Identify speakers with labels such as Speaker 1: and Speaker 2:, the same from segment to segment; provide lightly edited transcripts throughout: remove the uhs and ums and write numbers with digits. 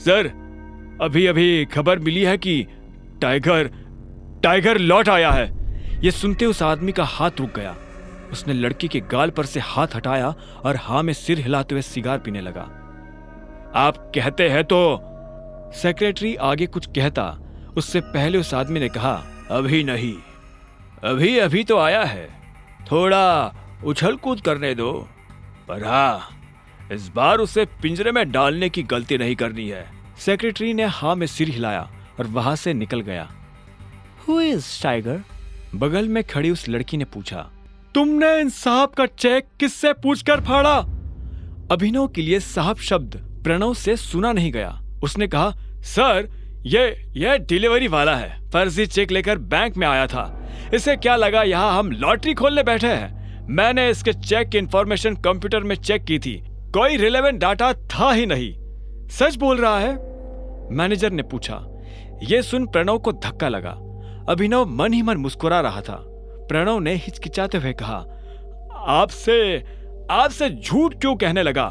Speaker 1: Sir, अभी अभी खबर मिली है कि टाइगर लौट आया है। ये सुनते उस आदमी का हाथ रुक गया। उसने लड़की के गाल पर से हाथ हटाया और हाँ में सिर हिलाते हुए सिगार पीने लगा। आप कहते हैं तो? सेक्रेटरी आगे कुछ कहता, उससे पहले उस आदमी ने कहा, अभी नहीं, अभी अभी तो आया है, थोड़ा उछल कूद करने दो, पर हाँ, इस बार उसे पिंजरे में डालने की गलती नहीं करनी है। सेक्रेटरी ने हाँ में सिर हिलाया और वहां से निकल गया। Who is Tiger? बगल में खड़ी उस लड़की ने पूछा। तुमने इन साहब का चेक किससे पूछकर फाड़ा? अभिनव के लिए साहब शब्द प्रणव से सुना नहीं गया। उसने कहा, सर, ये डिलीवरी वाला है, फर्जी चेक लेकर बैंक में आया था। इसे क्या लगा यहाँ हम लॉटरी खोलने बैठे हैं? मैंने इसके चेक की इंफॉर्मेशन कंप्यूटर में चेक की थी, कोई रिलेवेंट डाटा था ही नहीं। सच बोल रहा है? मैनेजर ने पूछा। यह सुन प्रणव को धक्का लगा। अभिनव मन ही मन मुस्कुरा रहा था। प्रणव ने हिचकिचाते हुए कहा, आपसे झूठ क्यों कहने लगा?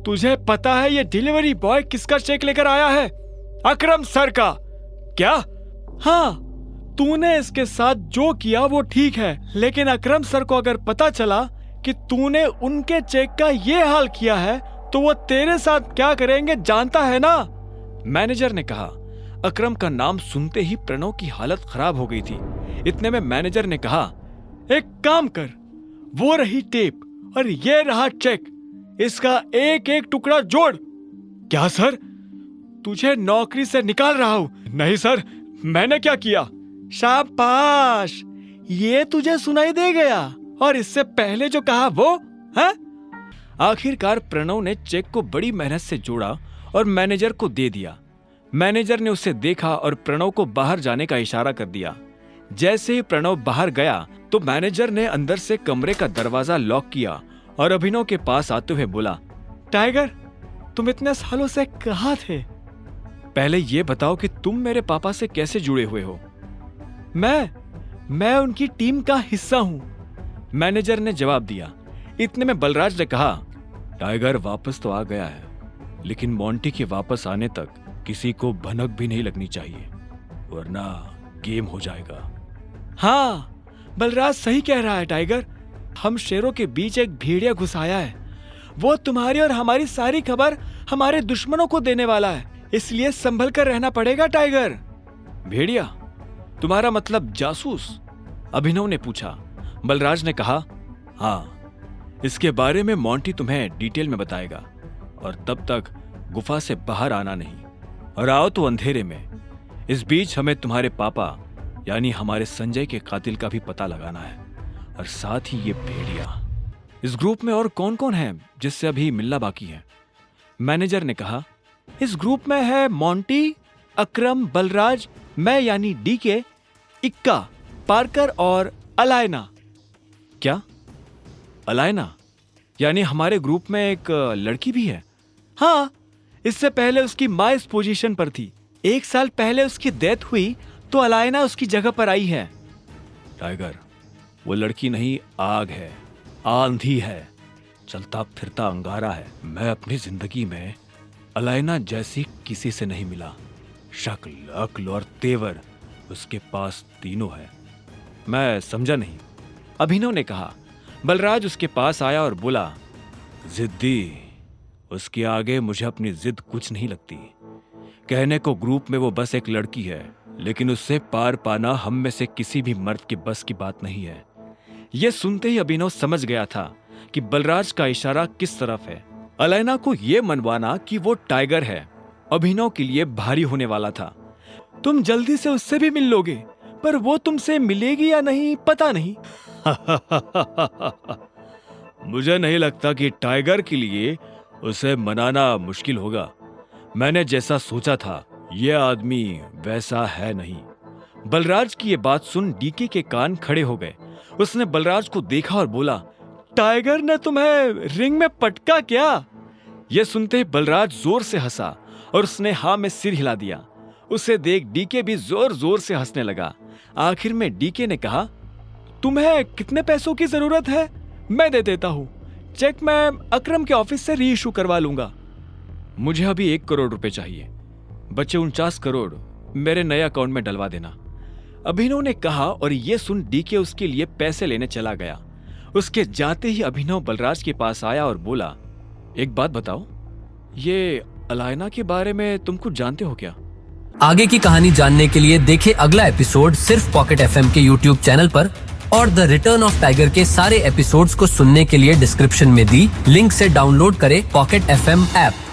Speaker 1: तुझे पता है ये डिलीवरी बॉय किसका चेक लेकर आया है? अकरम सर का। क्या? हाँ, तूने इसके साथ जो किया वो ठीक है, लेकिन अकरम सर को अगर पता चला कि तूने उनके चेक का ये हाल किया है तो वो तेरे साथ क्या करेंगे जानता है ना? मैनेजर ने कहा। अकरम का नाम सुनते ही प्रणव की हालत खराब हो गई थी। इतने में मैनेजर ने कहा, एक काम कर, वो रही टेप और ये रहा चेक, इसका एक एक टुकड़ा जोड़। क्या सर, तुझे नौकरी से निकाल रहा हूं? नहीं सर, मैंने क्या किया? शाबाश, ये तुझे सुनाई दे गया, और इससे पहले जो कहा वो है? आखिरकार प्रणव ने चेक को बड़ी मेहनत से जोड़ा और मैनेजर को दे दिया। मैनेजर ने उसे देखा और प्रणव को बाहर जाने का इशारा कर दिया। जैसे ही प्रणव बाहर गया तो मैनेजर ने अंदर से कमरे का दरवाजा लॉक किया और अभिनव के पास आते हुए बोला, टाइगर, तुम इतने सालों से कहाँ थे? पहले ये बताओ कि तुम मेरे पापा से कैसे जुड़े हुए हो? मैं उनकी टीम का हिस्सा हूं, मैनेजर ने जवाब दिया। इतने में बलराज ने कहा, टाइगर वापस तो आ गया है, लेकिन मोंटी के वापस आने तक किसी को भनक भी नहीं लगनी चाहिए, वरना गेम हो जाएगा। हाँ, बलराज सही कह रहा है टाइगर, हम शेरों के बीच एक भेड़िया घुस आया है। वो तुम्हारी और हमारी सारी खबर हमारे दुश्मनों को देने वाला है, इसलिए संभल कर रहना पड़ेगा टाइगर। भेड़िया? तुम्हारा मतलब जासूस? अभिनव ने पूछा। बलराज ने कहा, हाँ, इसके बारे में मोंटी तुम्हें डिटेल में बताएगा, और तब तक गुफा से बाहर आना नहीं, और आओ तो अंधेरे में। इस बीच हमें तुम्हारे पापा यानी हमारे संजय के कातिल का भी पता लगाना है, और साथ ही ये भेड़िया। इस ग्रुप में और कौन कौन है जिससे अभी मिलना बाकी है? मैनेजर ने कहा, इस ग्रुप में है मोंटी, अकरम, बलराज, मैं यानी डीके, इक्का, पार्कर और अलायना। क्या? अलायना? यानी हमारे ग्रुप में एक लड़की भी है? हाँ, इससे पहले उसकी माँ इस पोजीशन पर थी। 1 साल पहले उसकी डेथ हुई तो अलायना उसकी जगह पर आई है। टाइगर, वो लड़की नहीं, आग है, आंधी है, चलता फिरता अंगारा है। मैं अपनी जिंदगी में अलायना जैसी किसी से नहीं मिला। शक्ल, अक्ल और तेवर उसके पास तीनों है। मैं समझा नहीं, अभिनव ने कहा। बलराज उसके पास आया और बोला, जिद्दी, उसके आगे मुझे अपनी जिद कुछ नहीं लगती। कहने को ग्रुप में वो बस एक लड़की है, लेकिन उससे पार पाना हम में से किसी भी मर्द के बस की बात नहीं है। यह सुनते ही अभिनव समझ गया था कि बलराज का इशारा किस तरफ है। अलायना को यह मनवाना कि वो टाइगर है अभिनव के लिए भारी होने वाला था। तुम जल्दी से उससे भी मिल लोगे, पर वो तुमसे मिलेगी या नहीं पता नहीं। मुझे नहीं लगता कि टाइगर के लिए उसे मनाना मुश्किल होगा। मैंने जैसा सोचा था यह आदमी वैसा है नहीं। बलराज की यह बात सुन डीके के कान खड़े हो गए। उसने बलराज को देखा और बोला, टाइगर ने तुम्हें रिंग में पटका क्या? यह सुनते ही बलराज जोर से हंसा और उसने हाँ में सिर हिला दिया। उसे देख डीके भी जोर जोर से हंसने लगा। आखिर में डीके ने कहा, तुम्हें कितने पैसों की जरूरत है? मैं दे देता हूं। चेक मैं अकरम के ऑफिस से री इशू करवा लूंगा। मुझे अभी 1 करोड़ रुपए चाहिए, बचे 49 करोड़ मेरे नए अकाउंट में डलवा देना। अभिनव ने कहा और ये सुन डीके उसके लिए पैसे लेने चला गया। उसके जाते ही अभिनव बलराज के पास आया और बोला, एक बात बताओ, ये अलायना के बारे में तुम कुछ जानते हो क्या?
Speaker 2: आगे की कहानी जानने के लिए देखें अगला एपिसोड सिर्फ पॉकेट एफएम के यूट्यूब चैनल पर, और द रिटर्न ऑफ टाइगर के सारे एपिसोड्स को सुनने के लिए डिस्क्रिप्शन में दी लिंक से डाउनलोड करें पॉकेट एफएम ऐप।